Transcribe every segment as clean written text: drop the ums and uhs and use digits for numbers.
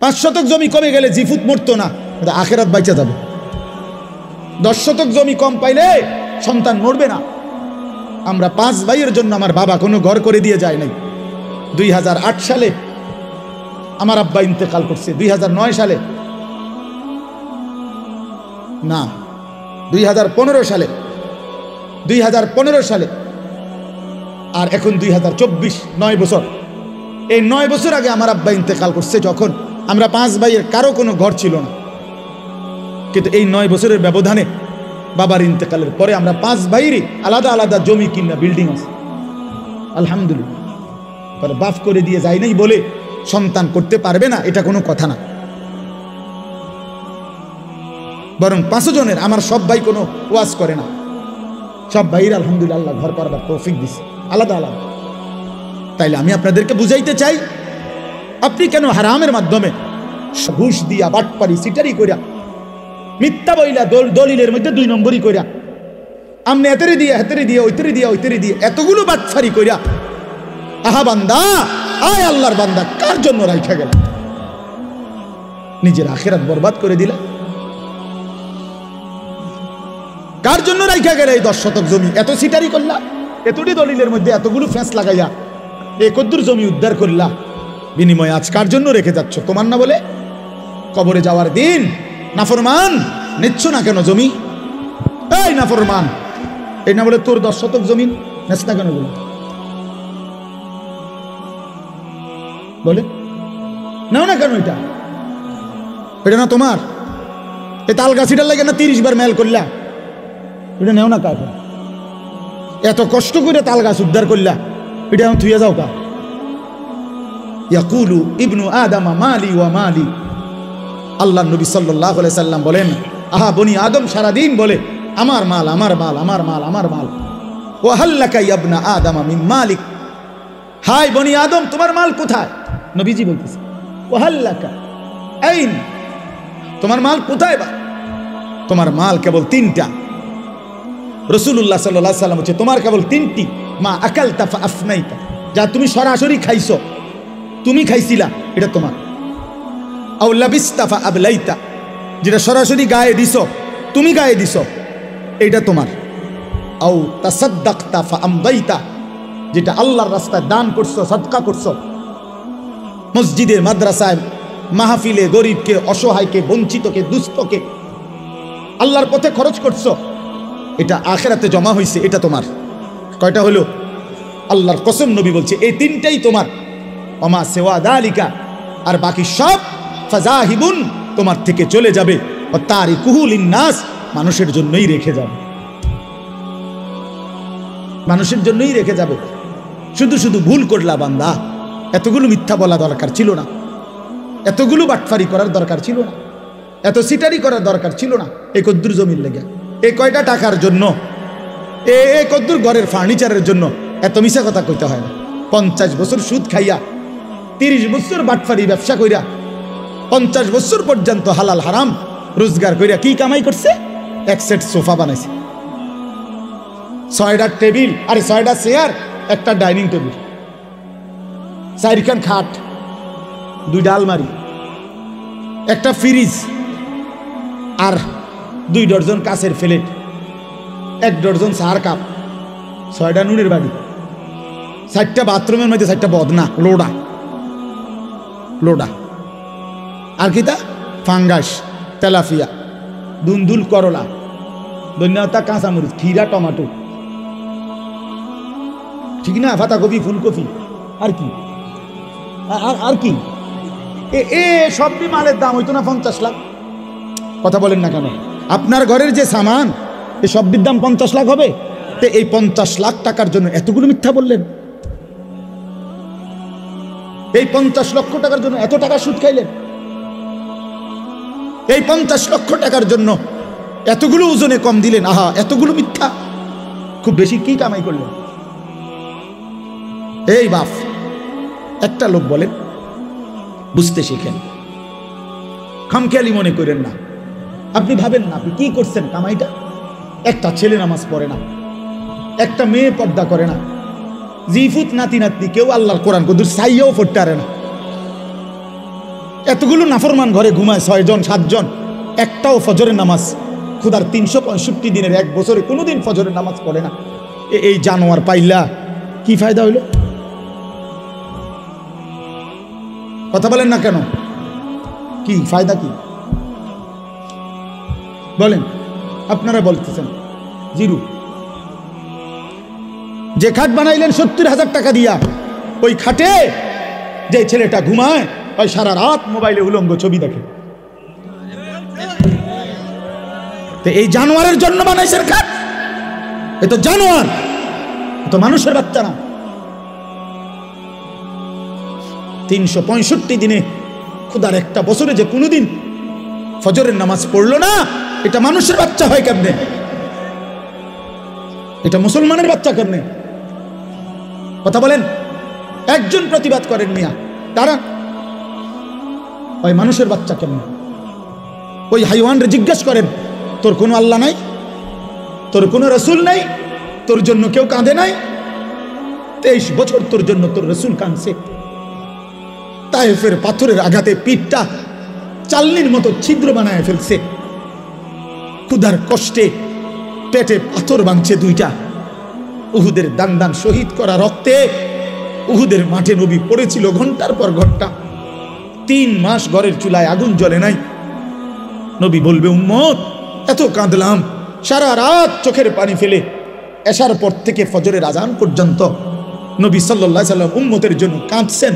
5 শতক জমি কমে গেলে জিফুত মরতো না, আখেরাত বাইচা যাবে। 10 শতক জমি কম পাইলে সন্তান মরবে না। আমরা 5 ভাইয়ের জন্য আমার বাবা কোনো ঘর করে দিয়ে যায় নাই। 2008 সালে আমার আব্বা ইন্তেকাল করছে, 2009 সালে না 2015 সালে, আর এখন 2024, 9 বছর। এই 9 বছর আগে আমার আব্বা ইন্তেকাল করছে, যখন আমরা 5 ভাইয়ের কারো কোনো ঘর ছিল না। কিন্তু এই 9 বছরের ব্যবধানে বাবার ইন্তেকালের পরে আমরা 5 ভাইয়েরই আলাদা আলাদা জমি কিনা বিল্ডিং আছে, আলহামদুলিল্লাহ। বাফ করে দিয়ে যায় নাই বলে সন্তান করতে পারবে না, এটা কোনো কথা না। বরং 5 জনের আমার সব ভাই কোনো ওয়াজ করে না, সব ভাইয়ের আলহামদুলিল্লাহ আল্লাহ ঘর করবার তৌফিক দিছে আলাদা আলাদা। তাইলে আমি আপনাদেরকে বুঝাইতে চাই, আপনি কেন হারামের মাধ্যমে ঘুষ দিয়া, বাটপারি, সিটারি কইরা, মিথ্যা বইলা, দলিলের মধ্যে 2 নম্বরই কইরা, আমনে এতেরে দিয়ে হেতেরে দিয়ে ওইতেরে দিয়ে এতগুলো বাটফারি কইরা, আহা বান্দা, আয় আল্লাহর বান্দা, কার জন্য রাইখা গেল? নিজের আখিরাত বরবাদ করে দিলা। কার জন্য রাইখা গেলে এই 10 শতক জমি? এত সিটারি করলা, এতটি দলিলের মধ্যে এতগুলো ফেঁস লাগাইয়া এই কদ্দুর জমি উদ্ধার করলা, বিনিময়ে আজ কার জন্য রেখে যাচ্ছ? তোমার না বলে? কবরে যাওয়ার দিন নাফরমান নিচ্ছ না কেন জমি? এই নাফরমান, এই না বলে তোর 10 শতক জমি নেস না কেন বলে নাও না কেন? এটা না তোমার? এই তাল গাছিটার লাগে না 30 বার মেল করলা, এটা নেও না কাকে? এত কষ্ট করে তাল গাছ উদ্ধার করলা, এটা এখন থুয়ে যাও কা? ইয়াকুলু ইবনু আদম মালি ওয়া মালি। আল্লাহ নবী সাল্লাল্লাহু আলাইহি সাল্লাম বলেন, আহা বনি আদম সারাদিন বলে আমার মাল, আমার মাল, আমার মাল, আমার মাল। ওয়া হাল্লাকা ইবনা আদম মিন মালিক। হাই বনি আদম, তোমার মাল কোথায়? নবীজি বলতেছে ওয়া হাল্লাকা আইন, তোমার মাল কোথায়? বা তোমার মাল কেবল 3টা। রাসূলুল্লাহ সাল্লাল্লাহু আলাইহি সাল্লাম বলছে তোমার কেবল 3টি, মা আকালতা ফা আফনাইতা, যা তুমি সরাসরি খাইছো, তুমি খাইছিলা, এটা তোমার। আও লাবিস্তা ফা আবলাইতা, যেটা সরাসরি গায়ে দিছো, তুমি গায়ে দিছো, এটা তোমার। আও তাসাদ্দাকতা ফা আমদাইতা, যেটা আল্লাহর রাস্তায় দান করছো, সাদকা করছো, মসজিদে, মাদ্রাসায়, মাহফিলে গরিবকে, অসহায়কে, বঞ্চিতকে, দুস্থকে আল্লাহর পথে খরচ করছো, এটা আখিরাতে জমা হইছে, এটা তোমার। কয়টা হলো? আল্লাহর কসম নবী বলছে এই 3টাই তোমার। ওমা সিওয়া যালিকা, আর বাকি সব ফাজাহিবুন, তোমার থেকে চলে যাবে। ও তারিকুহু লিন্নাস, মানুষের জন্যই রেখে যাবে, মানুষের জন্যই রেখে যাবে। শুধু শুধু ভুল করলা বান্দা, এতগুলো মিথ্যা বলা দরকার ছিল না, এতগুলো বাটফারি করার দরকার ছিল না, এত সিটারি করার দরকার ছিল না। এই কদ্দুর জমির লেগে, এই কয়টা টাকার জন্য, এই কদ্দুর ঘরের ফার্নিচারের জন্য এত মিশা কথা কইতে হয় না। 50 বছর সুদ খাইয়া, 30 বছর বাটফারি ব্যবসা কইরা, 50 বছর পর্যন্ত হালাল হারাম রোজগার কইরা কি কামাই করছে? 1 সেট সোফা বানাইছে, 6টা টেবিল, আরে 6টা চেয়ার, একটা ডাইনিং টেবিল, 4খান খাট, 2টা আলমারি, একটা ফ্রিজ, আর 2 ডজন কাঁচের প্লেট, 1 ডজন চার কাপ, 6টা নুনের বাড়ি, 4টা বাথরুমের মধ্যে 4টা বদনা, লোডা লোডা, আর কিতা ফাঙ্গাস, তেলাফিয়া, দুন্দুল, করলা, ধন্যতা, কাঁচামরিচ, খিরা, টমাটো, ঠিক না, পাতাকপি, ফুলকপি, আর কি আর কি? এ সবই মালের দাম হইতো না 50 লাখ? কথা বলেন না কেন? আপনার ঘরের যে সামান, এ সবটির দাম 50 লাখ হবে? তো এই 50 লাখ টাকার জন্য এতগুলো মিথ্যা বললেন? এই 50 লক্ষ টাকার জন্য এত টাকা সুদ খাইলেন? এই 50 লক্ষ টাকার জন্য এতগুলো ওজনে কম দিলেন? আহা, এতগুলো মিথ্যা, খুব বেশি কি কামাই করলেন? এই বাপ, একটা লোক বলেন, বুঝতে শিখেন, খামখেয়ালি মনে করেন না। আপনি ভাবেন না আপনি কি করছেন কামাইটা? একটা ছেলে নামাজ পড়ে না, একটা মেয়ে পর্দা করে না, জিফুত নাতি নাতনি কেউ আল্লাহর কোরআন কদুর সাইয়াও পড়তে পারে না। এতগুলো নাফরমান ঘরে ঘুমায় 6 জন 7 জন, একটাও ফজরের নামাজ খুদার 365 দিনের 1 বছরে কোনোদিন ফজরের নামাজ পড়ে না। এই জানোয়ার পাইলা কি ফায়দা হইল? কথা বলেন না কেন? কি ফায়দা কি বলেন? আপনারা বলতেছেন জিরো। যে খাট বানাইলেন 70,000 টাকা দিয়া, ওই খাটে যে ছেলেটা ঘুমায় ওই সারা রাত মোবাইলে উলঙ্গ ছবি দেখে। তো এই জানোয়ারের জন্য বানাইছেন খাট? এ তো জানোয়ার, তো মানুষের বাচ্চা না। 365 দিনে খুদার একটা বছরে যে কোনোদিন ফজরের নামাজ পড়লো না, এটা মানুষের বাচ্চা হয় কেমনে? এটা মুসলমানের বাচ্চা কেমনে? কথা বলেন। একজন প্রতিবাদ করেন মিয়া, তারা ওই মানুষের বাচ্চা কেমনে? ওই হাইওয়ানরে জিজ্ঞেস করেন, তোর কোনো আল্লাহ নাই, তোর কোনো রসুল নাই, তোর জন্য কেউ কাঁদে নাই? 23 বছর তোর জন্য তোর রসুল কাঁদছে। তায়েফের পাথরের আঘাতে পিঠটা চালনির মতো ছিদ্র বানায় ফেলছে। ক্ষুধার কষ্টে পেটে পাথর ভাঙছে 2টা। উহুদের দান দান শহীদ করা রক্তে উহুদের মাঠে নবী পড়েছিল ঘন্টার পর ঘন্টা। 3 মাস ঘরের চুলায় আগুন জ্বলে নাই। নবী বলবে, উম্মত এত কাঁদলাম, সারা রাত চোখের পানি ফেলে এশার পর থেকে ফজরের আজান পর্যন্ত নবী সাল্লাল্লাহু আলাইহি সাল্লাম উম্মতের জন্য কাঁদছেন,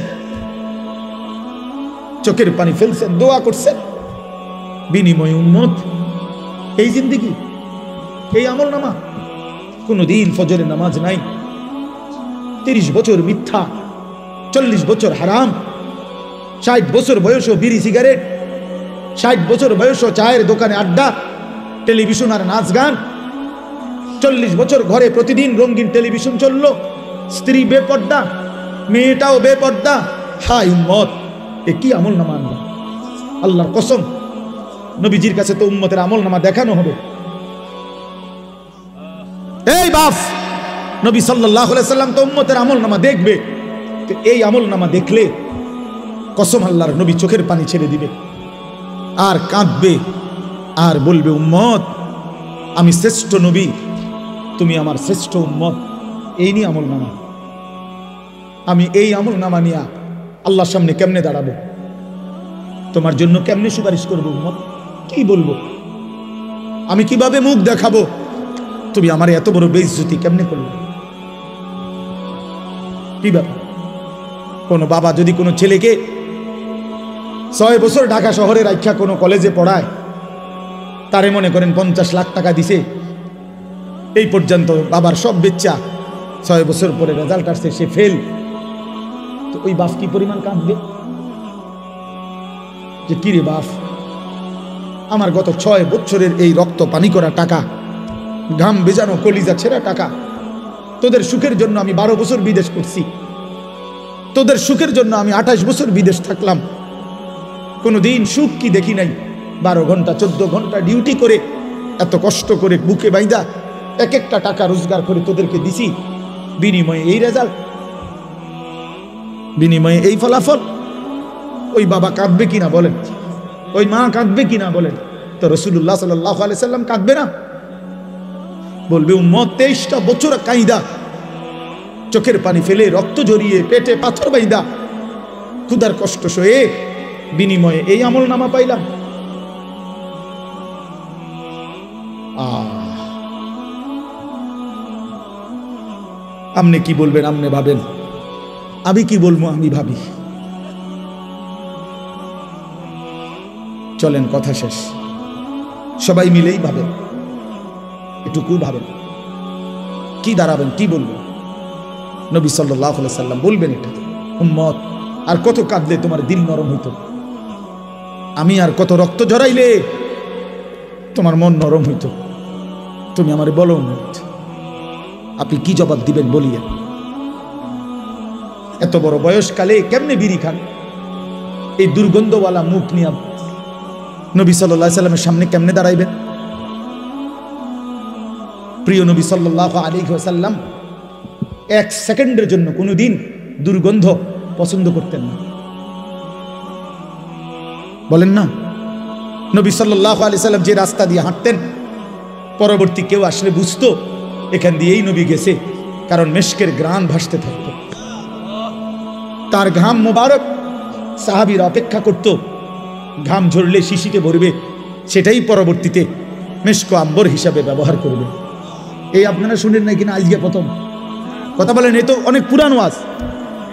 চোখের পানি ফেলছেন, দোয়া করছেন। বিনিময় উম্মত এই জিন্দেগি, এই আমল নামা। কোনদিন ফজরের নামাজ নাই, 30 বছর মিথ্যা, 40 বছর হারাম, 60 বছর বয়সও বিড়ি সিগারেট, 60 বছর বয়সও চায়ের দোকানে আড্ডা, টেলিভিশন আর নাচ গান। 40 বছর ঘরে প্রতিদিন রঙিন টেলিভিশন চললো, স্ত্রী বেপর্দা, মেয়েটাও বেপর্দা। হায় উম্মত, এ কি আমল নামা আনবা? আল্লাহর কসম, নবীজির কাছে তো উম্মতের আমল নামা দেখানো হবে। এই বাপ, নবী সাল্লাল্লাহু আলাইহি সাল্লাম তো উম্মতের আমল নামা দেখবে। তো এই আমল নামা দেখলে কসম আল্লাহর, নবী চোখের পানি ছেড়ে দিবে আর কাঁদবে আর বলবে, উম্মত আমি শ্রেষ্ঠ নবী, তুমি আমার শ্রেষ্ঠ উম্মত। এই নিয়ে আমল নামা। আমি এই আমল নামা নিয়ে আল্লাহর সামনে কেমনে দাঁড়াবো? তোমার জন্য কেমনে সুপারিশ করবো? উম্মত কি বলবো? আমি কিভাবে মুখ দেখাবো? তুমি আমার এত বড় বেইজ্জতি কেমনে করলে? কি ব্যাপার? কোনো বাবা যদি কোনো ছেলেকে 6 বছর ঢাকা শহরে রাখা কোনো কলেজে পড়ায়, তারে মনে করেন 50 লাখ টাকা দিছে, এই পর্যন্ত বাবার সব বেচ্চা, 6 বছর পরে রেজাল্ট আসছে, সে ফেল। তো ওই বাপ কি পরিমাণ কাঁদবে যে কিরে বাপ, আমার গত 6 বছরের এই রক্ত পানি করা টাকা, ঘাম বেজানো কলিজা ছেঁড়া টাকা, তোদের সুখের জন্য আমি 12 বছর বিদেশ করছি, তোদের সুখের জন্য আমি 28 বছর বিদেশ থাকলাম, কোনোদিন সুখ কি দেখি নাই। 12 ঘন্টা 14 ঘন্টা ডিউটি করে, এত কষ্ট করে বুকে বাইদা এক একটা টাকা রোজগার করে তোদেরকে দিছি, বিনিময়ে এই রেজাল্ট, বিনিময়ে এই ফলাফল। ওই বাবা কাঁদবে কিনা বলেন? ওই মা কাঁদবে কিনা বলেন? তো রাসূলুল্লাহ সাল্লাল্লাহু আলাইহি সাল্লাম কাঁদবে না? বলবে, উম্মত 23টা বছর কাইদা, চোখের পানি ফেলে, রক্ত ঝরিয়ে, পেটে পাথর বাইদা, ক্ষুধার কষ্ট সয়ে, বিনিময়ে এই আমল নামা পাইলাম। আপনি কি বলবেন? আপনি ভাবেন, আমি কি বলবো? আমি ভাবি। চলেন কথা শেষ, সবাই মিলেই ভাবেন, এটুকু ভাবেন, কি দাঁড়াবেন, কি বলবেন? নবী সাল্লাল্লাহু আলাইহি সাল্লাম বলবেন এটা, উম্মত আর কত কাঁদলে তোমার দিল নরম হইতো? আমি আর কত রক্ত ঝরাইলে তোমার মন নরম হইতো? তুমি আমারে বলো উম্মত, আপনি কি জবাব দিবেন বলিয়া? এত বড় বয়সকালে কেমনে বিড়ি খান? এই দুর্গন্ধওয়ালা মুখ নিয়ে নবী সাল্লাল্লাহু আলাইহি সাল্লামের সামনে কেমনে দাঁড়াইবেন? প্রিয় নবী সাল্লাল্লাহু আলাইহি ওয়াসাল্লাম 1 সেকেন্ডের জন্য কোনোদিন দুর্গন্ধ পছন্দ করতেন না। বলেন না? নবী সাল্লাল্লাহু আলাইহি সাল্লাম যে রাস্তা দিয়ে হাঁটতেন, পরবর্তী কেউ আসলে বুঝতো এখান দিয়েই নবী গেছে, কারণ মেশকের ঘ্রাণ ভাসতে থাকতো। তার ঘাম মোবারক সাহাবীরা অপেক্ষা করত, ঘাম ঝরলে শিশিতে ভরবে, সেটাই পরবর্তীতে মেশক আম্বর হিসাবে ব্যবহার করবে। এই আপনারা শুনেন না কিনা আজকে প্রথম কথা বলেন? এ তো অনেক পুরানো ওয়াজ,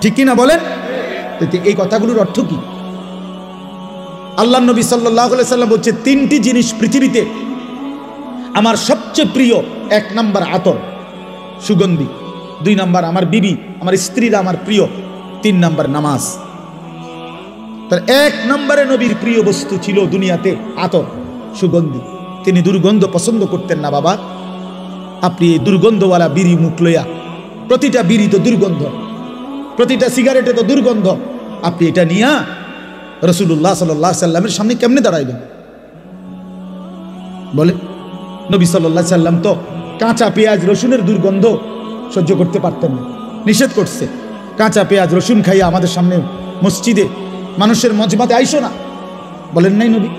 ঠিক কিনা বলেন? এই কথাগুলোর অর্থ কি? আল্লাহ নবী সাল্লাল্লাহু আলাইহি সাল্লাম বলছে, তিনটি জিনিস পৃথিবীতে আমার সবচেয়ে প্রিয়। 1 নাম্বার আতর, সুগন্ধি। 2 নাম্বার আমার বিবি, আমার স্ত্রীরা আমার প্রিয়। 3 নাম্বার নামাজ। তার 1 নম্বরে নবীর প্রিয় বস্তু ছিল দুনিয়াতে আতর, সুগন্ধি। তিনি দুর্গন্ধ পছন্দ করতেন না। বাবা, আপনি এই দুর্গন্ধওয়ালা বিড়ি মুখ লইয়া, প্রতিটা বিড়ি তো দুর্গন্ধ, প্রতিটা সিগারেটে তো দুর্গন্ধ, আপনি এটা নিয়া রাসূলুল্লাহ সাল্লাল্লাহু আলাইহি সাল্লামের সামনে কেমনে দাঁড়াইবেন? বলে নবী সাল্লাল্লাহু আলাইহি সাল্লাম তো কাঁচা পেঁয়াজ রসুনের দুর্গন্ধ সহ্য করতে পারতেন না, নিষেধ করছে। কাঁচা পেঁয়াজ রসুন খাইয়া আমাদের সামনে মসজিদে মানুষের মজমাতে আইসো না, বলেন নাই নবী?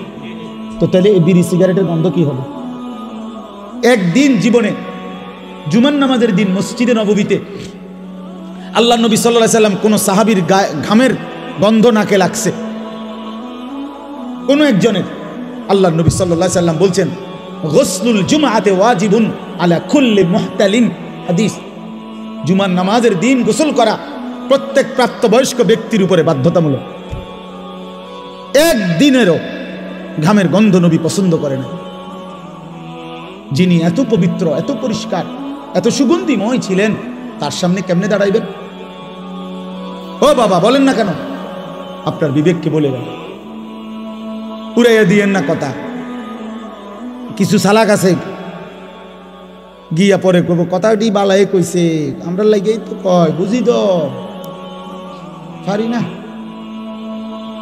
তো তাহলে এই বিড়ি সিগারেটের গন্ধ কি হবে? একদিন জীবনে জুমার নামাজের দিন মসজিদে নববীতে আল্লাহ নবী সাল্লাল্লাহু আলাইহি সাল্লাম কোন সাহাবীর ঘামের গন্ধ নাকে লাগছে, কোন একজনের। আল্লাহ নবী সাল্লাল্লাহু আলাইহি সাল্লাম বলছেন, গুসলুল জুমআতে ওয়াজিবুন আলা কুল্লি মুহতালিন। হাদিস, জুমার নামাজের দিন গোসল করা প্রত্যেক প্রাপ্তবয়স্ক ব্যক্তির উপরে বাধ্যতামূলক। একদিনেরও ঘামের গন্ধ নবী পছন্দ করে না। যিনি এত পবিত্র, এত পরিষ্কার, এত সুগন্ধিময় ছিলেন, তার সামনে কেমনে দাঁড়াইবেন? ও বাবা, বলেন না কেন? আপনার বিবেককে বলে গেল, উড়াইয়া দিয়েন না কথা। কিছু সালাক আছে গিয়া পরে কব কথাটি বালাই কইছে, আমরা লাগেই তো কয়, বুঝি তো পারি না,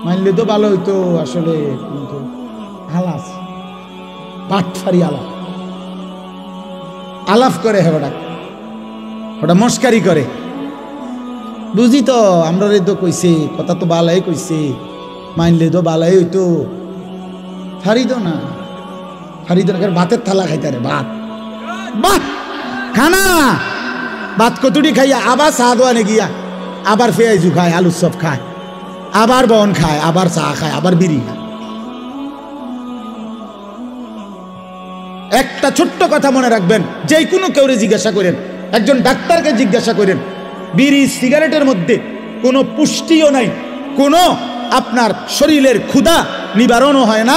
মানলে তো ভালো হইতো। আসলে কিন্তু আলাস পাটফারি আলাপ করে, হ্যাঁ ওটা মস্কারি করে। বুঝি তো আমরা তো কইছে, কথা তো বালাই কইছে, মানলে তো বালাই হইতো। ফারিদ না, ফারিদ ভাতের থালা খাইতে রে, ভাত ভাত খানা, ভাত কতুটি খাইয়া আবার চা দোয়ানে গিয়া আবার পেঁয়াজু খায়, আলুর চপ খায়, আবার বন খায়, আবার চা খায়, আবার বিড়ি খায়। একটা ছোট্ট কথা মনে রাখবেন, যে কোনো কেউরে জিজ্ঞাসা করেন, একজন ডাক্তারকে জিজ্ঞাসা করেন, বিড়ি সিগারেটের মধ্যে কোনো পুষ্টিও নাই, কোনো আপনার শরীরের ক্ষুধা নিবারণও হয় না,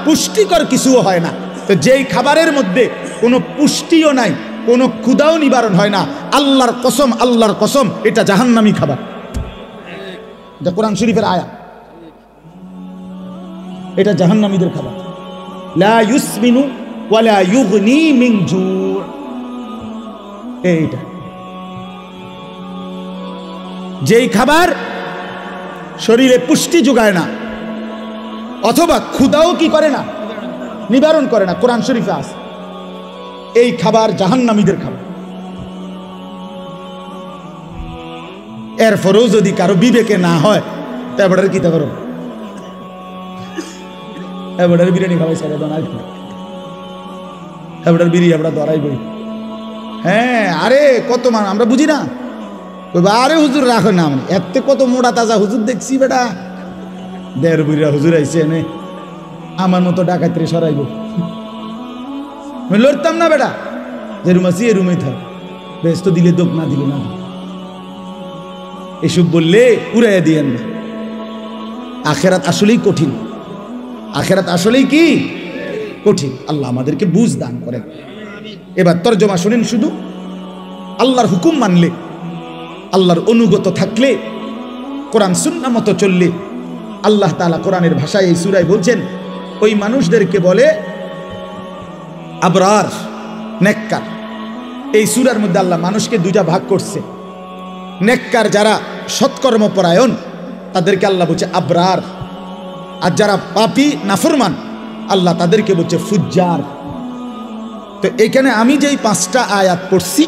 পুষ্টিকর কিছুও হয় না। তো যেই খাবারের মধ্যে কোনো পুষ্টিও নাই, কোনো ক্ষুধাও নিবারণ হয় না, আল্লাহর কসম, আল্লাহর কসম, এটা জাহান্নামী খাবার। যা কোরআন শরীফের আয়াত, এটা জাহান্নামীদের খাবার। লা ইউসমিনু ওয়ালা ইউগনি মিন জু। এইটা যেই খাবার শরীরে পুষ্টি যোগায় না, অথবা ক্ষুধাও কি করে না, নিবারণ করে না, কোরআন শরীফে আছে, এই খাবার জাহান্নামীদের খাবার। এরপরেও যদি কারো বিবেকে না হয়, তারপরে কি তা করো? এবারে বিরিয়ানি খাওয়াই সারা দোনাই, এবারে বিড়ি আমরা ধরাই বই। হ্যাঁ, আরে কত মান আমরা বুঝি না। আরে হুজুর রাখো না, এত কত মোটা তাজা হুজুর দেখছি বেটা, দেড় বুড়িরা হুজুর আইছে এনে, আমার মতো ডাকাতরে সরাইব, লড়তাম না বেটা। যে রুম আছি এ রুমেই থাক, ব্যস্ত দিলে দোক, না দিলে না। এসব বললে উড়াইয়া দিয়েন না। আখেরাত আসলেই কঠিন, আখেরাত আসলেই কি কঠিন। আল্লাহ আমাদেরকে বুঝ দান করেন। এবার তরজমা শুনেন শুধু। আল্লাহর হুকুম মানলে, আল্লাহর অনুগত থাকলে, কোরআন সুন্নাহ মতো চললে, আল্লাহ তাআলা কোরআনের ভাষায় এই সূরায় বলছেন, ওই মানুষদেরকে বলে আবরার, নেককার। এই সূরার মধ্যে আল্লাহ মানুষকে দুইটা ভাগ করছে। নেককার যারা সৎকর্মপরায়ণ, তাদেরকে আল্লাহ বলছে আবরার, আর যারা পাপী নাফরমান, আল্লাহ তাদেরকে বলছে ফুজ্জার। তো এইখানে আমি যেই 5টা আয়াত পড়ছি,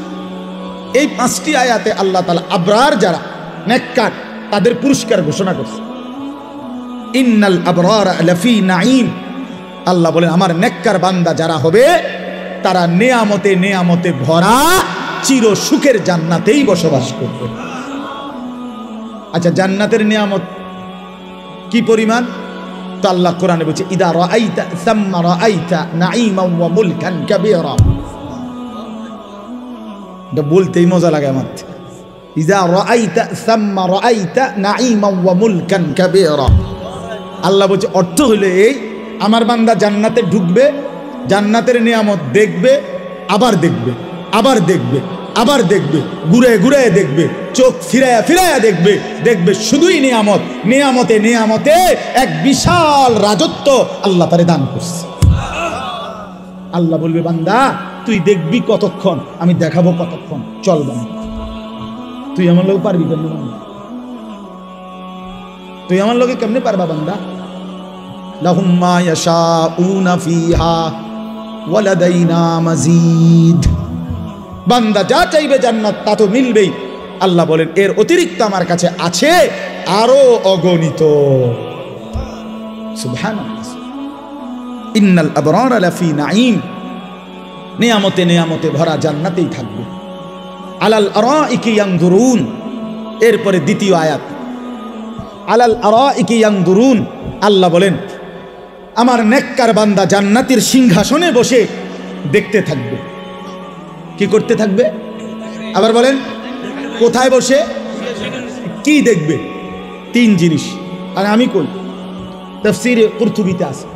এই 5টি আয়াতে আল্লাহ তাআলা আবরার যারা নেককার, তাদের পুরস্কার ঘোষণা করছে। ইন্নাল আবরারা লাফি নাঈম, আল্লাহ বলেন আমার নেককার বান্দা যারা হবে তারা নেয়ামতে নেয়ামতে ভরা চির সুখের জান্নাতেই বসবাস করবে। আচ্ছা, জান্নাতের নিয়ামত কি পরিমাণ? তো আল্লাহ কোরআনে বলছে ইদা রাআইতা সাম্মা রাআইতা নাঈমান ওয়া মুলকান কাবীরা। এটা বলতেই মজা লাগে আমার। ইদা রাআইতা সাম্মা রাআইতা নাঈমান ওয়া মুলকান কাবীরা। আল্লাহ বলছে অর্থ হলো এই, আমার বান্দা জান্নাতে ঢুকবে, জান্নাতের নিয়ামত দেখবে, আবার দেখবে, আবার দেখবে, আবার দেখবে, ঘুরে ঘুরে দেখবে, চোখ ফিরায়া ফিরায়া দেখবে, দেখবে শুধুই নিয়ামত, নিয়ামতে নিয়ামতে এক বিশাল রাজত্ব আল্লাহ তারে দান করছে। আল্লাহ বলবে বান্দা তুই দেখবি কতক্ষণ, আমি দেখাবো কতক্ষণ, চল বান্দা তুই আমার লোক পারবি কেমনে? বান্দা তুই আমার লোকে কেমনে পারবা? বান্দা লাহুম মা ইয়াশাউনা ফিহা ওয়া লাদাইনা মাজিদ। বান্দা যা চাইবে জান্নাত তা তো মিলবেই। আল্লাহ বলেন এর অতিরিক্ত আমার কাছে আছে আরো অগণিত। সুবহানাল্লাহ। ইন্নাল আবরারা লাফি নাঈম, নিয়ামতে নিয়ামতে ভরা জান্নাতেই থাকবে। আলাল আরাইকি ইয়ানজুরুন, এরপরে দ্বিতীয় আয়াত আলাল আরাইকি ইয়ানজুরুন। আল্লাহ বলেন আমার নেককার বান্দা জান্নাতের সিংহাসনে বসে দেখতে থাকবে। কি করতে থাকবে? আবার বলেন কোথায় বসে কি দেখবে? তিন জিনিস। আর আমি কই তাফসীরে কুরতুবীতে আছে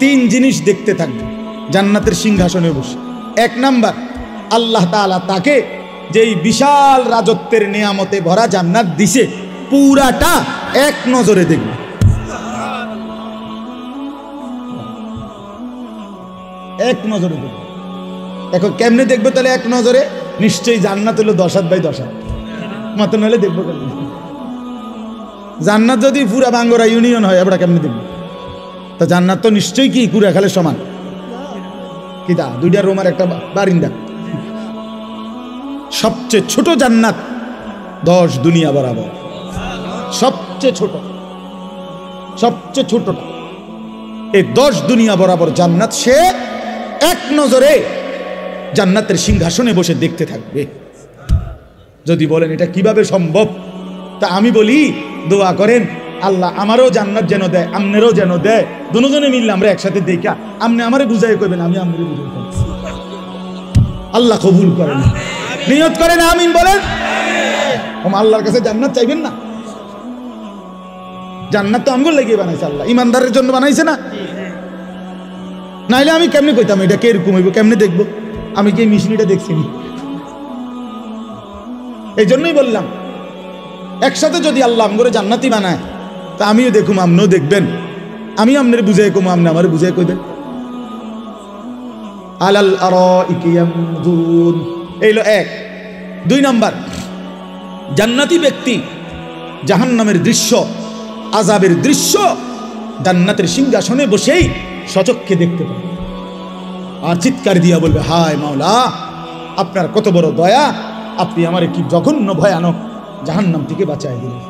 তিন জিনিস দেখতে থাকবে জান্নাতের সিংহাসনে বসে। এক নাম্বার, আল্লাহ তাআলা তাকে যেই বিশাল রাজত্বের নিয়ামতে ভরা জান্নাত দিছে পুরাটা এক নজরে দেখবে। এক নজরে দেখবে। এখন কেমনে দেখবে তাহলে এক নজরে? নিশ্চয়ই জান্নাত হলো 10/10 মতন হলে দেখবো কেমন? জান্নাত যদি পুরা বাঙ্গরা ইউনিয়ন হয় আমরা কেমনে দেখবো? তা জান্নাত তো নিশ্চয়ই কি কুড়া খালে সমান। কি দা দুইটা রুমের একটা বারিন্দা। সবচেয়ে ছোট জান্নাত 10 দুনিয়া বরাবর। সবচেয়ে ছোট, সবচেয়ে ছোটটা এই 10 দুনিয়া বরাবর জান্নাত সে এক নজরে জান্নাতের সিংহাসনে বসে দেখতে থাকবে। যদি বলেন এটা কিভাবে সম্ভব, তা আমি বলি দোয়া করেন আল্লাহ আমারও জান্নাত যেন দেয়, আমনেরও যেন দেয়, দুজনে মিললে আমরা একসাথে দেখা আমনে আমারে বুঝাই করবেন, আমি আমনে বুঝাই করব। আল্লাহ কবুল করেন, নিয়ত করেন, আমিন বলেন। আল্লাহর কাছে জান্নাত চাইবেন না? জান্নাত তো আমগুলো লাগিয়ে বানাইছে আল্লাহ, ইমানদারের জন্য বানাইছে না? নাইলে আমি কেমনে কইতাম এটা কিরকম হইব, কেমনে দেখবো? আমি কি মিশনিটা দেখছিনি? এই জন্যই বললাম একসাথে যদি আল্লাহ আমগরে জান্নাতি বানায় তা আমিও দেখুম, আপনিও দেখবেন, আমি আপনার বুঝাই কম, আপনি আমার বুঝাই কইবেন। আলাল আরাইকি ইয়ানজুরুন, এইলো এক। 2 নাম্বার, জান্নাতি ব্যক্তি জাহান্নামের দৃশ্য, আযাবের দৃশ্য জান্নাতের সিংহাসনে বসেই সচক্ষে দেখতে পাবে আর চিৎকার দিয়া বলবে হায় মাওলা আপনার কত বড় দয়া, আপনি আমারে কি জঘন্য ভয়ানক জাহান্নাম থেকে বাঁচায় দিলেন।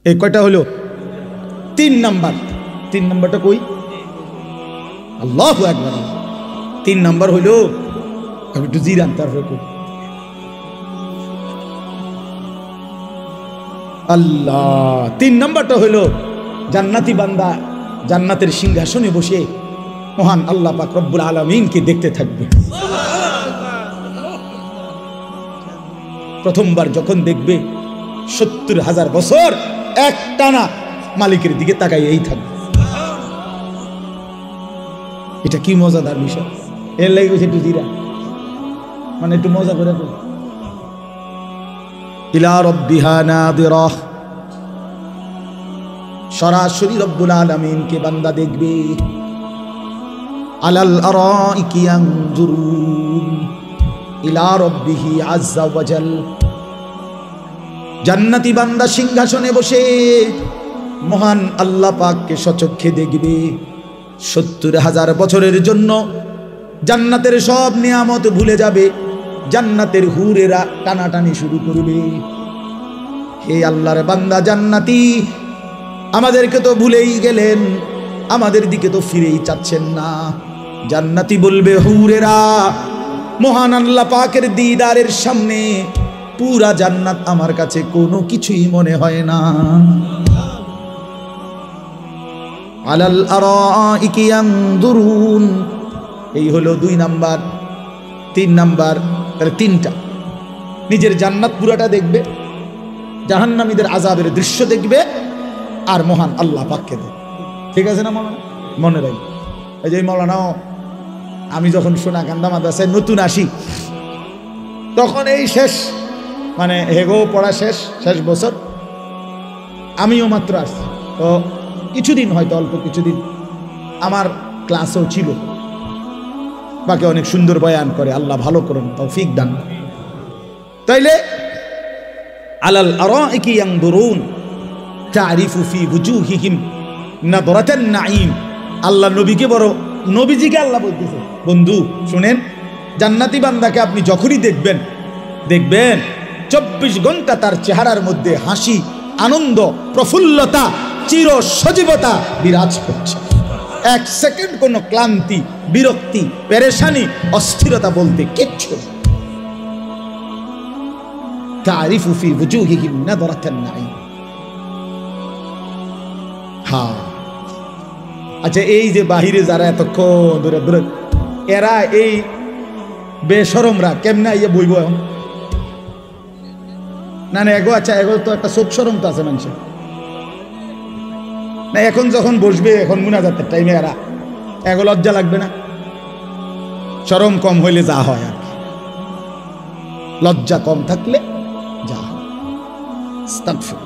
এই কয়টা হলো? 3 নাম্বার। 3 নাম্বারটা কই? আল্লাহু আকবার। 3 নাম্বার হইল আমি একটু জিরান তারপরে কই আল্লাহ। 3 নাম্বারটা হইল জান্নাতি বান্দা জান্নাতের সিংহাসনে বসে মহান আল্লাহ পাক রব্বুল আলামিনকে দেখতে থাকবে। প্রথমবার যখন দেখবে 70,000 বছর একটানা মালিকের দিকে তাকাইয়েই থাকবে। এটা কি মজাদার বিষয়। এর লাগে একটু জিরা, মানে একটু মজা করে ইলা রাব্বিহা নাযিরা, সরাসরি রব্বুল আলামিনকে বান্দা দেখবে। আলাল আরাইকি ইয়ানজুরুন ইলা রাব্বিহি আযজা ওয়া জাল। জান্নাতি বান্দা সিংহাসনে বসে মহান আল্লাহ পাককে সচক্ষে দেখবে। 70,000 বছরের জন্য জান্নাতের সব নিয়ামত ভুলে যাবে। জান্নাতের হুরেরা টানাটানি শুরু করবে, হে আল্লাহর বান্দা জান্নাতি, আমাদেরকে তো ভুলেই গেলেন, আমাদের দিকে তো ফিরেই চাচ্ছেন না। জান্নাতি বলবে, হুরেরা, মহান আল্লাহ পাকের দিদারের সামনে পুরা জান্নাত আমার কাছে কোনো কিছুই মনে হয় না। আলাল আরাইকি ইয়ানদুরুন, এই হলো 2 নাম্বার। 3 নাম্বার, তাহলে 3টা। নিজের জান্নাত পুরাটা দেখবে, জাহান্নামীদের আযাবের দৃশ্য দেখবে, আর মহান আল্লাহ পাককে দেখবে। ঠিক আছে না মনে মনে রাখি? এই যে মৌলানাও, আমি যখন সোনাকান্দা মাদ্রাসায় নতুন আসি, তখন এই শেষ মানে হেগো পড়া শেষ বছর, আমিও মাত্র আসছি। তো কিছুদিন, হয়তো অল্প কিছুদিন আমার ক্লাসও ছিল। বাকি অনেক সুন্দর বয়ান করে, আল্লাহ ভালো করুন, তৌফিক দান। তাইলে আলাল আরাইকি ইয়ানদুরুন তারিফু ফি ওয়ুজুহিহিম নাদরাতান নাঈম। আল্লাহ নবীকে বড়, নবীজিকে আল্লাহ বলতেছে, বন্ধু শুনেন, জান্নাতি বান্দাকে আপনি যখনই দেখবেন 24 ঘন্টা তার চেহারার মধ্যে হাসি, আনন্দ, প্রফুল্লতা, চির সজীবতা বিরাজ করছে। 1 সেকেন্ড কোনো ক্লান্তি, বিরক্তি, পেরেশানি, অস্থিরতা বলতে কিচ্ছু নেই। তারিফু ফি ওয়ুজুহিহিম নাদরাতান নাঈম। হ্যাঁ, আচ্ছা, এই যে বাহিরে যারা এতক্ষণ ধরে ধরে, এরা এই বেশরমরা কেমনে ইয়ে বইব এখন? না না, এগো, আচ্ছা, এগো তো একটা শোক শরম তো আছে মানুষের না? এখন যখন বসবে, এখন মুনাজাতের টাইমে এরা এগো লজ্জা লাগবে না? শরম কম হইলে যা হয় আর কি, লজ্জা কম থাকলে যা হয়। আস্তাগফির।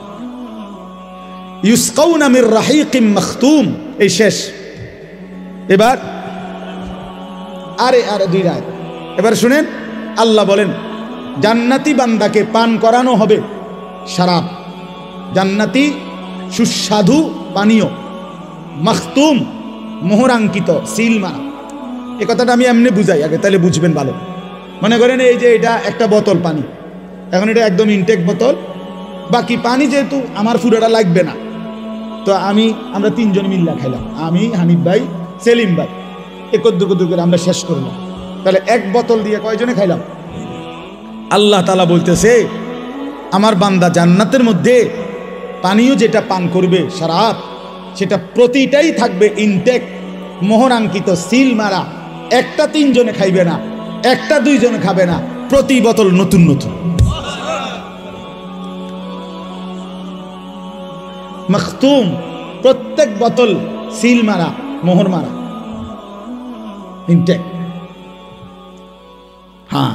ইউসকাউনা মির রাহিকিম মাখতুম, এই শেষ। এবার আরে 2 রাত। এবার শুনেন, আল্লাহ বলেন জান্নাতি বান্দাকে পান করানো হবে শরাব, জান্নাতি সুস্বাদু পানীয়, মাখতুম মোহরাঙ্কিত, সিল মারা। এই কথাটা আমি এমনি বুঝাই আগে, তাহলে বুঝবেন ভালো। মনে করেন এই যে এটা একটা বোতল পানি, এখন এটা একদম ইনটেক বোতল, বাকি পানি যেহেতু আমার ফুরাটা লাগবে না, তো আমরা 3 জন মিল্লা খাইলাম, আমি, হানিফ ভাই, সেলিম ভাই, একদ্দুর করে আমরা শেষ করলাম। তাহলে 1 বোতল দিয়ে কয়জনে খাইলাম? আল্লাহ তাআলা বলতেছে, আমার বান্দা জান্নাতের মধ্যে পানীয় যেটা পান করবে শরাব, সেটা প্রতিটাই থাকবে ইনটেক, মোহরাঙ্কিত, সিল মারা। একটা 3 জনে খাইবে না, একটা 2 জনে খাবে না, প্রতি বোতল নতুন নতুন। মাখতুম, প্রত্যেক বোতল সিল মারা, মোহর মারা, ইনটেক। হ্যাঁ,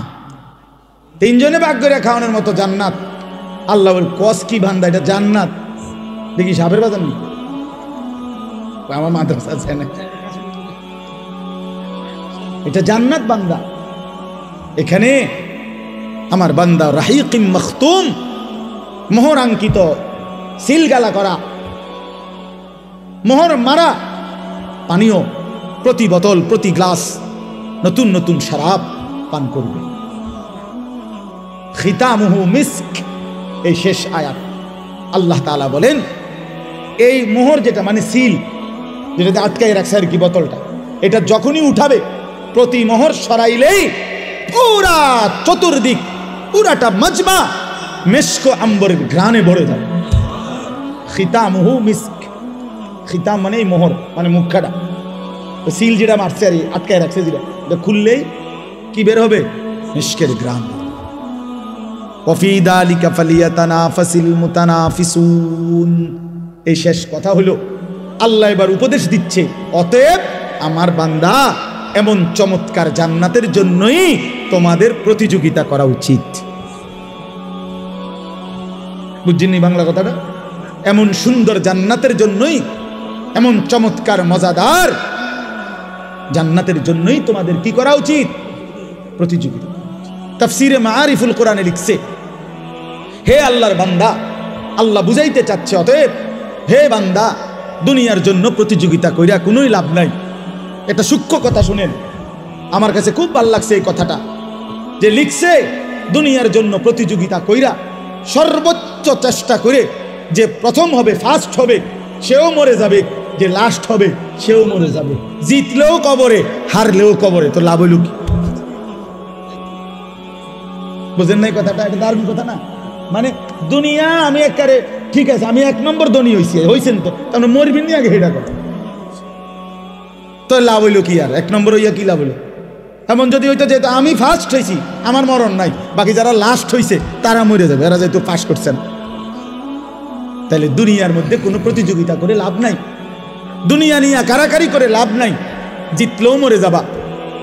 3 জনে ভাগ করে খাওয়ানোর মতো জান্নাত। আল্লাহ বল, কস কি বান্দা, এটা জান্নাত দেখি সাপের বাজার নেই? আমার মাদ্রাসা আছে না, এটা জান্নাত বান্দা। এখানে আমার বান্দা রাহিকিম মাখতুম, মোহরাঙ্কিত, সিলগালা করা, মোহর মারা পানীয়, প্রতি বোতল, প্রতি গ্লাস নতুন নতুন শরাব পান করবে। খিতামুহু মিস্ক, এই শেষ আয়াত। আল্লাহ তাআলা বলেন, এই মোহর যেটা মানে সিল, যেটাতে আটকাই রাখছে আর কি বোতলটা, এটা যখনই উঠাবে, প্রতি মোহর সরাইলেই পুরা চতুর্দিক, পুরাটা মজমা মিস্ক আম্বরের ঘ্রাণে ভরে যাবে। খিতামুহু মিস্ক, খিতাম মানে এই মোহর, মানে মুখখাটা, সিল যেটা মারছে আর আটকায় রাখছে, যেটা খুললেই কি বের হবে? মিস্কের ঘ্রাণ। ওয়াফি যালিকা ফালিয়াতানাফাসিল মুতানাফিসুন। এই শেষ কথা হলো, আল্লাহ এবার উপদেশ দিচ্ছে, অতএব আমার বান্দা, এমন চমৎকার জান্নাতের জন্যই তোমাদের প্রতিযোগিতা করা উচিত। বুঝছেননি বাংলা কথাটা? এমন সুন্দর জান্নাতের জন্যই, এমন চমৎকার মজাদার জান্নাতের জন্যই তোমাদের কি করা উচিত? প্রতিযোগিতা। তাফসিরে মাআরিফুল কোরআনে লিখছে, হে আল্লাহর বান্দা, আল্লাহ বুঝাইতে চাচ্ছে, অতএব হে বান্দা, দুনিয়ার জন্য প্রতিযোগিতা কইরা কোনোই লাভ নাই। এটা সূক্ষ্ম কথা, শুনেন, আমার কাছে খুব ভালো লাগছে এই কথাটা, যে লিখছে দুনিয়ার জন্য প্রতিযোগিতা কইরা সর্বোচ্চ সর্বোচ্চ চেষ্টা করে যে প্রথম হবে, ফার্স্ট হবে, সেও মরে যাবে, যে লাস্ট হবে সেও মরে যাবে। জিতলেও কবরে, হারলেও কবরে, তো লাভ হইল কি? বুঝেন নাই কথাটা? এটা দারুণ কথা না? মানে দুনিয়া আমি একারে ঠিক আছে, আমি 1 নম্বর ধনী হইছেন তো তাহলে মরবেন নি আগে হেডা কথা, তো লাভ হইল কি? আর 1 নম্বর হইয়া কি লাভ হইল? এমন যদি হইতো যেহেতু আমি ফার্স্ট হয়েছি আমার মরণ নাই, বাকি যারা লাস্ট হয়েছে তারা মরে যাবে, এরা যেহেতু ফার্স্ট করছেন। তাহলে দুনিয়ার মধ্যে কোনো প্রতিযোগিতা করে লাভ নাই, দুনিয়া নিয়ে কারাকারি করে লাভ নাই। জিতলেও মরে যাবা,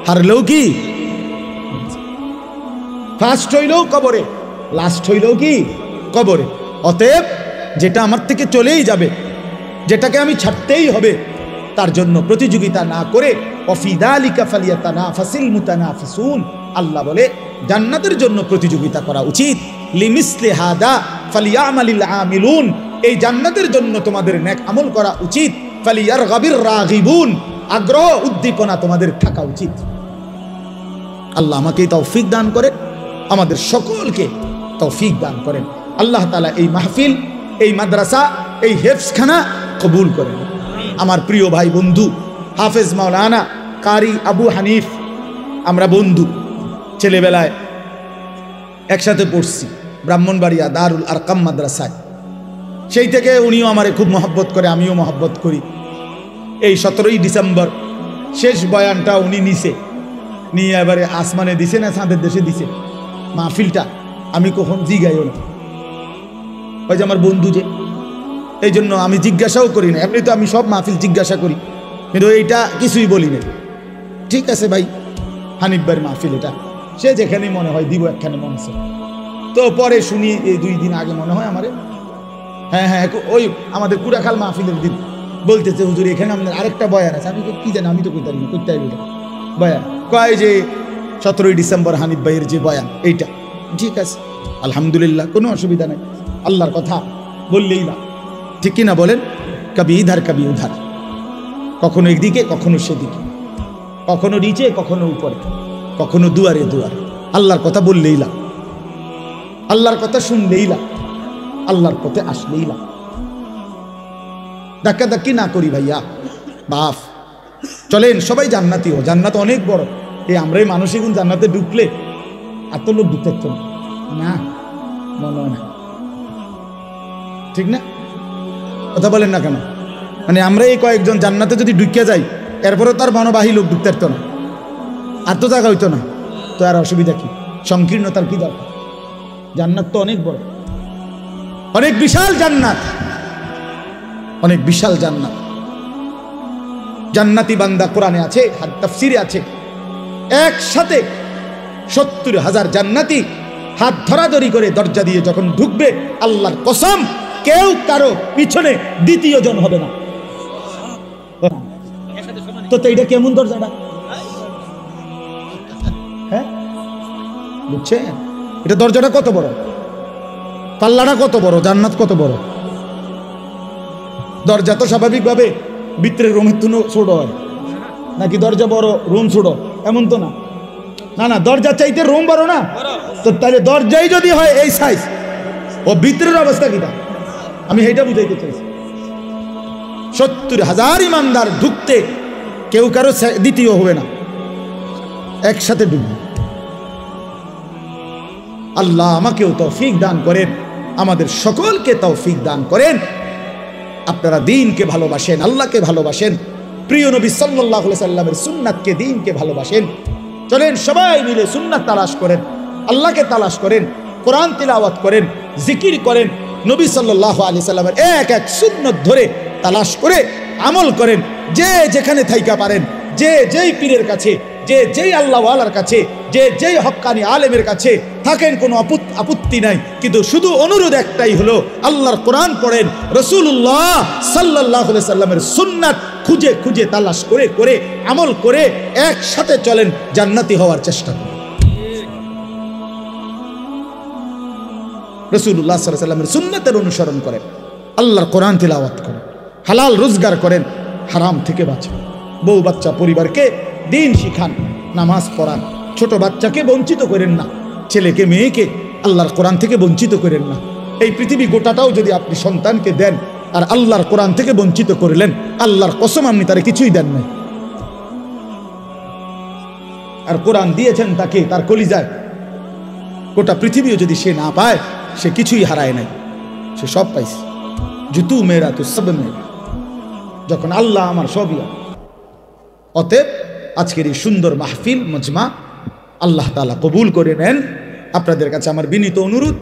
হারলেও কি? ফার্স্ট হইলেও কবরে, লাস্ট হইলেও কি? কবরে। অতএব যেটা আমার থেকে চলেই যাবে, যেটাকে আমি ছাড়তেই হবে, তার জন্য প্রতিযোগিতা না করে ওয়াফি যালিকা ফালিয়াতানাফাসিল মুতানাফিসুন, আল্লাহ বলে জান্নাতের জন্য প্রতিযোগিতা করা উচিত। লিমিসলি হাদা ফালিয়ামালিল আমিলুন, এই জান্নাতের জন্য তোমাদের নেক আমল করা উচিত। ফালিয়ারগাবির রাগিবুন, আগ্রহ উদ্দীপনা তোমাদের থাকা উচিত। আল্লাহ আমাকে তৌফিক দান করেন, আমাদের সকলকে তৌফিক দান করেন। আল্লাহ তাআলা এই মাহফিল, এই মাদ্রাসা, এই হেফজখানা কবুল করেন। আমার প্রিয় ভাই বন্ধু হাফেজ মাওলানা কারি আবু হানিফ, আমরা বন্ধু, ছেলেবেলায় একসাথে পড়ছি ব্রাহ্মণবাড়িয়া দারুল আরকাম মাদ্রাসায়। সেই থেকে উনিও আমারে খুব মহব্বত করে, আমিও মহব্বত করি। এই 17ই ডিসেম্বর শেষ বয়ানটা উনি নিয়ে এবারে আসমানে দিছে না চাঁদের দেশে দিছে মাহফিলটা, আমি কখন জিগাইও না, ওই যে আমার বন্ধু যে, এই জন্য আমি জিজ্ঞাসাও করি না। এমনি তো আমি সব মাহফিল জিজ্ঞাসা করি, কিন্তু এইটা কিছুই বলি না। ঠিক আছে ভাই, হানিফ ভাইয়ের মাহফিল এটা, সে যেখানে মনে হয় দিব, একখানে মনে আছে। তো পরে শুনি এই 2 দিন আগে মনে হয় আমারে, হ্যাঁ ওই আমাদের কুড়াখাল মাহফিলের দিন বলতেছে, হুজুর এখানে আমাদের আরেকটা বয়ান আছে। আমি কি জানি, আমি তো কইতে পারি না, কইতে পারি না বয়ান কয় যে 17ই ডিসেম্বর হানিফ ভাইয়ের যে বয়ান এইটা। ঠিক আছে, আলহামদুলিল্লাহ, কোনো অসুবিধা নেই, আল্লাহর কথা বললেই না, ঠিক কিনা বলেন? কবি ইধার কবি উধার, কখনো একদিকে কখনো সেদিকে, কখনো নিচে কখনো উপরে, কখনো দুয়ারে দুয়ারে, আল্লাহর কথা বললেই না, আল্লাহর কথা শুনলেই না, আল্লাহর পথে আসলেই না। ধাক্কা ধাক্কি না করি ভাইয়া বাপ, চলেন সবাই জান্নাতি হো, জান্নাত অনেক বড়। এই আমরাই মানুষই গুণ জান্নাতে ঢুকলে আর তো লোক ঢুকতে না, মনে হয় না, ঠিক না? কথা বলেন না কেন? মানে আমরা এই কয়েকজন জান্নাতে যদি ঢুকিয়া যাই, এরপরে তার বনবাহী লোক ঢুকতে পারতো না, আর তো জায়গা হইতো না, তো আর অসুবিধা কি? সংকীর্ণতার কি দরকার? জান্নাত তো অনেক বড়, অনেক বিশাল জান্নাত, অনেক বিশাল জান্নাত। জান্নাতি বান্দা কোরআনে আছে, তাফসিরে আছে, একসাথে 70,000 জান্নাতি হাত ধরাধরি করে দরজা দিয়ে যখন ঢুকবে, আল্লাহর কসম কেউ কারো পিছনে দ্বিতীয় জন হবে না। তো এইটা কেমন দরজাটা? হ্যাঁ, বুঝছেন? এটা দরজাটা কত বড়, পাল্লাটা কত বড়, জান্নাত কত বড়। দরজা তো স্বাভাবিকভাবে ভিতরের রুমের তুনো ছোট হয় নাকি দরজা বড় রুম ছোট? এমন তো না, না না, দরজা চাইতে রুম বড় না? তো তাহলে দরজাই যদি হয় এই সাইজ, ও ভিতরের অবস্থা কিনা? আমি এইটা বুঝাইতে চাইছি। 70,000 ইমানদার ঢুকতে কেউ কারো দ্বিতীয় হবে না, একসাথে ঢুকবে। আল্লাহ আমাকেও তৌফিক দান করেন, আমাদের সকলকে তৌফিক দান করেন। আপনারা দ্বীনকে ভালোবাসেন, আল্লাহকে ভালোবাসেন, প্রিয় নবী সাল্লাল্লাহু আলাইহি সাল্লামের সুন্নাতকে, দ্বীনকে ভালোবাসেন। চলেন সবাই মিলে সুন্নাত তালাশ করেন, আল্লাহকে তালাশ করেন, কোরআন তিলাওয়াত করেন, জিকির করেন, নবী সাল্লাল্লাহু আলাইহি সাল্লামের এক এক সুন্নাত ধরে তালাশ করে আমল করেন। যে যেখানে থাইকা পারেন, যে যেই পীরের কাছে, যে যেই আল্লাহওয়ালার কাছে, যে যেই হক্কানি আলেমের কাছে থাকেন, কোনো আপত্তি নাই, কিন্তু শুধু অনুরোধ একটাই হলো, আল্লাহর কোরআন পড়েন, রাসূলুল্লাহ সাল্লাল্লাহু আলাইহি সাল্লামের সুন্নাত খুঁজে খুঁজে তালাশ করে করে আমল করে একসাথে চলেন, জান্নাতি হওয়ার চেষ্টা করেন। রাসূলুল্লাহ সাল্লাল্লাহু আলাইহি সাল্লামের সুন্নাতের অনুসরণ করেন, আল্লাহর কোরআন তিলাওয়াত করেন, হালাল রোজগার করেন, হারাম থেকে বাঁচেন। বউ বাচ্চা পরিবারকে দিন শিখান, নামাজ পড়ান, ছোট বাচ্চাকে বঞ্চিত করেন না, ছেলেকে মেয়েকে আল্লাহর কোরআন থেকে বঞ্চিত করেন না। এই পৃথিবী গোটাটাও যদি আপনি সন্তানকে দেন আর আল্লাহর কোরআন থেকে বঞ্চিত করলেন, আল্লাহর কসম আপনি তারে কিছুই দেন নাই। আর কোরআন দিয়েছেন তাকে, তার কলিজায়, গোটা পৃথিবীও যদি সে না পায়, সে কিছুই হারায় নাই, সে সব পাইছে। জুতু মেরা তো সব মেরা, যখন আল্লাহ আমার সবই। অতএব আজকের এই সুন্দর মাহফিল মজমা আল্লাহ তাআলা কবুল করে নেন। আপনাদের কাছে আমার বিনীত অনুরোধ,